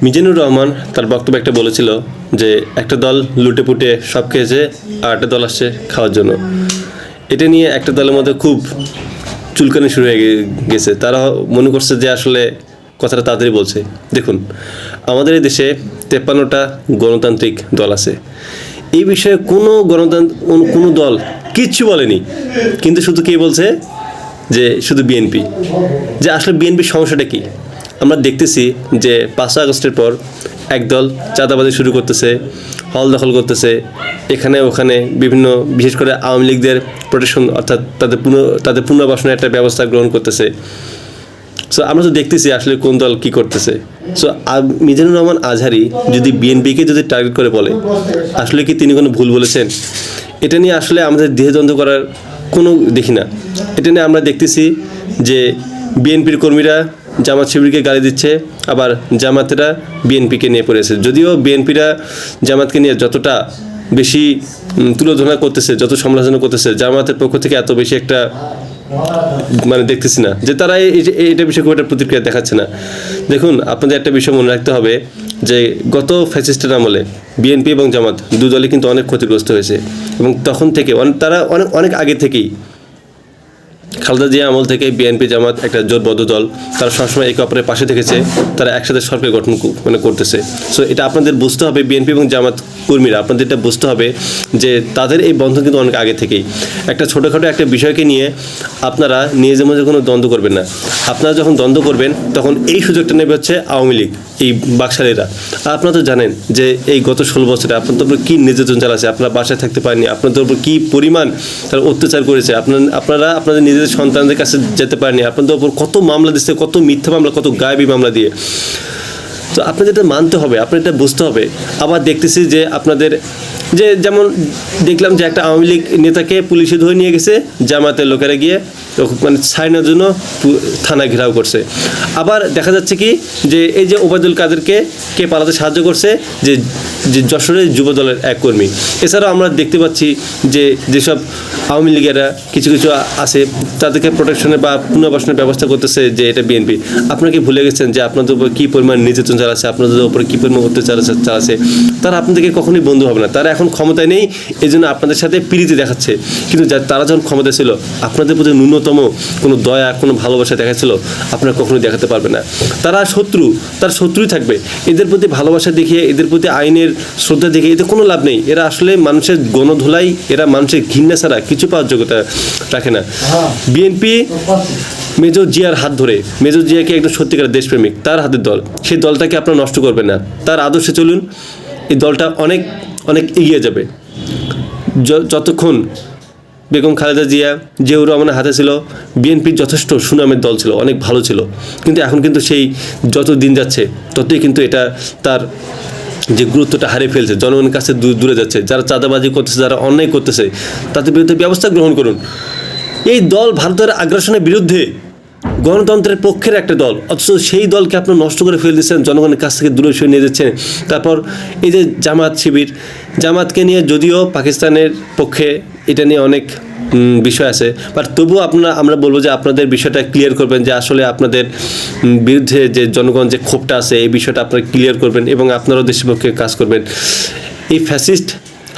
মিজানুর রহমান তার বক্তব্যে একটা বলেছিল যে একটা দল লুটেপুটে সব খেয়েছে আর একটা দল আসছে খাওয়ার জন্য। এটা নিয়ে একটা দলের মধ্যে খুব চুলকানি শুরু হয়ে গেছে। তারা মনে করছে যে আসলে কথাটা তাড়াতাড়ি বলছে। দেখুন, আমাদের এই দেশে 53টা গণতান্ত্রিক দল আছে। এই বিষয়ে কোনো দল কিচ্ছু বলেনি, কিন্তু শুধু কে বলছে যে শুধু বিএনপি। যে আসলে বিএনপির সমস্যাটা কি আমরা দেখতেছি যে 5 আগস্টের পর একদল চাঁদাবাজি শুরু করতেছে, হল দখল করতেছে, এখানে ওখানে বিভিন্ন বিশেষ করে আওয়ামী লীগদের প্রোটেকশন অর্থাৎ তাদের পুনর্বাসনের একটা ব্যবস্থা গ্রহণ করতেছে। সো আমরা তো দেখতেছি আসলে কোন দল কী করতেছে। সো মিজানুর রহমান আজহারি যদি বিএনপিকে যদি টার্গেট করে বলে, আসলে কি তিনি কোনো ভুল বলেছেন? এটা নিয়ে আসলে আমাদের দ্বিধাদ্বন্দ্ব করার কোনো দেখি না। এটা নিয়ে আমরা দেখতেছি যে বিএনপির কর্মীরা জামাত শিবিরকে গালি দিচ্ছে, আবার জামাতেরা বিএনপিকে নিয়ে পড়েছে। যদিও বিএনপিরা জামাতকে নিয়ে যতটা বেশি তুলোধনা করতেছে, যত সমালোচনা করতেছে, জামাতের পক্ষ থেকে এত বেশি একটা দেখতেছি না যে তারা এটা বিষয়ে খুব একটা প্রতিক্রিয়া দেখাচ্ছে না। দেখুন, আপনাদের একটা বিষয় মনে রাখতে হবে যে গত ফ্যাসিস্টের আমলে বিএনপি এবং জামাত দু দলই কিন্তু অনেক ক্ষতিগ্রস্ত হয়েছে, এবং তখন থেকে তারা অনেক আগে থেকেই খালেদা জিয়া আমল থেকে বিএনপি জামাত একটা জোটবদ্ধ দল, তারা সবসময় একে অপরের পাশে থেকেছে, তারা একসাথে সরকার গঠন করতেছে। সো এটা আপনাদের বুঝতে হবে, বিএনপি এবং জামাত কর্মীরা আপনাদের এটা বুঝতে হবে যে তাদের এই বন্ধন কিন্তু অনেক আগে থেকেই। একটা ছোটোখাটো একটা বিষয়কে নিয়ে আপনারা নিজেদের মধ্যে কোনো দ্বন্দ্ব করবেন না। আপনারা যখন দ্বন্দ্ব করবেন তখন এই সুযোগটা নেবে হচ্ছে আওয়ামী লীগ, এই বাকশালীরা। আর আপনারা তো জানেন যে এই গত 16 বছরে আপনাদের উপর কী নির্যাতন চালাচ্ছে, আপনারা বাসায় থাকতে পারেননি, আপনাদের উপর কী পরিমাণ তারা অত্যাচার করেছে, আপনারা আপনাদের নিজেদের সন্তানদের কাছে যেতে পারেননি, আপনাদের উপর কত মামলা দিচ্ছে, কত মিথ্যা মামলা, কত গায়েবী মামলা দিয়ে। তো আপনাদের এটা মানতে হবে, আপনার এটা বুঝতে হবে। আবার দেখতেছি যে আপনাদের যেমন দেখলাম যে একটা আওয়ামী লীগ নেতাকে পুলিশে ধরে নিয়ে গেছে, জামাতের লোকেরা গিয়ে ছাইনার জন্য থানা ঘেরাও করছে। আবার দেখা যাচ্ছে কি যে এই যে ওবায়দুল কাদেরকে কে পালাতে সাহায্য করছে, যে যশোরের যুব দলের এক কর্মী। এছাড়াও আমরা দেখতে পাচ্ছি যে যেসব আওয়ামী লীগেরা কিছু আছে তাদেরকে প্রোটেকশনের বা পুনর্বাসনের ব্যবস্থা করতেছে যে এটা বিএনপি। আপনারা কি ভুলে গেছেন যে আপনাদের উপর কী পরিমাণ নির্যাতন চালাচ্ছে, আপনাদের উপর কী পরিমাণ অত্যাচার চালাচ্ছে? তারা আপনাদেরকে কখনোই বন্ধু হবে না। তারা এখন ক্ষমতায় নেই, এই জন্য আপনাদের সাথে প্রীতি দেখাচ্ছে। কিন্তু তারা যখন ক্ষমতায় ছিল, আপনাদের প্রতি ন্যূনতম কোনো দয়া, কোনো ভালোবাসা দেখাচ্ছিল, আপনারা কখনোই দেখাতে পারবে না। তারা শত্রুই থাকবে। এদের প্রতি ভালোবাসা দেখিয়ে, এদের প্রতি আইনের শ্রদ্ধা দেখিয়ে এদের কোনো লাভ নেই। এরা আসলে মানুষের গণধোলাই, এরা মানুষের ঘৃণা ছাড়া কিছু পাওয়ার যোগ্যতা রাখে না। বিএনপি মেজর জিয়ার হাত ধরে, মেজর জিয়াকে একজন সত্যিকার দেশপ্রেমিক, তার হাতের দল। সেই দলটাকে আপনারা নষ্ট করবেন না, তার আদর্শে চলুন। এই দলটা অনেক অনেক এগিয়ে যাবে। যতক্ষণ বেগম খালেদা জিয়াউর রহমানের হাতে ছিল, বিএনপির যথেষ্ট সুনামের দল ছিল, অনেক ভালো ছিল। কিন্তু এখন কিন্তু সেই যত দিন যাচ্ছে ততই কিন্তু এটা তার যে গুরুত্বটা হারিয়ে ফেলছে, জনগণের কাছে দূরে যাচ্ছে। যারা চাঁদাবাজি করতেছে, যারা অন্যায় করতেছে, তাদের বিরুদ্ধে ব্যবস্থা গ্রহণ করুন। এই দল ভারতের আগ্রাসনের বিরুদ্ধে, গণতন্ত্রের পক্ষের একটা দল, অথচ সেই দলকে আপনার নষ্ট করে ফেলে দিচ্ছেন, জনগণের কাছ থেকে দূরে সরিয়ে নিয়ে যাচ্ছেন। তারপর এই যে জামাত শিবির, জামাতকে নিয়ে যদিও পাকিস্তানের পক্ষে এটা নিয়ে অনেক বিষয় আছে, বাট তবুও আমরা বলবো যে আপনাদের বিষয়টা ক্লিয়ার করবেন, যে আসলে আপনাদের বিরুদ্ধে যে জনগণ যে ক্ষোভটা আছে, এই বিষয়টা আপনারা ক্লিয়ার করবেন এবং আপনারাও দেশের পক্ষে কাজ করবেন। এই ফ্যাসিস্ট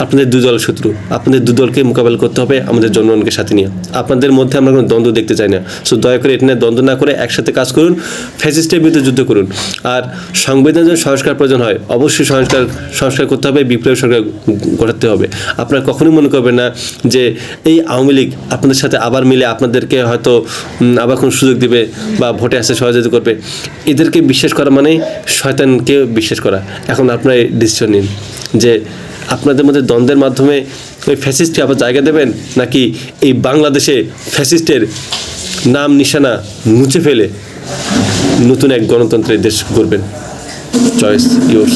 আপনাদের দু দল শত্রু, আপনাদের দু দলকে মোকাবেলা করতে হবে আমাদের জনগণকে সাথে নিয়ে। আপনাদের মধ্যে আমরা কোনো দ্বন্দ্ব দেখতে চাই না। সো দয়া করে এটা নিয়ে দ্বন্দ্ব না করে একসাথে কাজ করুন, ফ্যাসিস্টের বিরুদ্ধে যুদ্ধ করুন। আর সংবিধান যদি সংস্কার প্রয়োজন হয়, অবশ্যই সংস্কার করতে হবে, বিপ্লবী সরকার গড়াতে হবে। আপনারা কখনোই মনে করবেন না যে এই আওয়ামী লীগ আপনাদের সাথে আবার মিলে আপনাদেরকে হয়তো আবার কোনো সুযোগ দিবে বা ভোটে আসতে সহযোগিতা করবে। এদেরকে বিশ্বাস করা মানে শয়তানকে বিশ্বাস করা। এখন আপনারা ডিসিশন নিন যে আপনাদের মধ্যে দ্বন্দ্বের মাধ্যমে ওই ফ্যাসিস্টকে আবার জায়গা দেবেন, নাকি এই বাংলাদেশে ফ্যাসিস্টের নাম নিশানা মুছে ফেলে নতুন এক গণতন্ত্রের দেশ গড়বেন। Choice yours.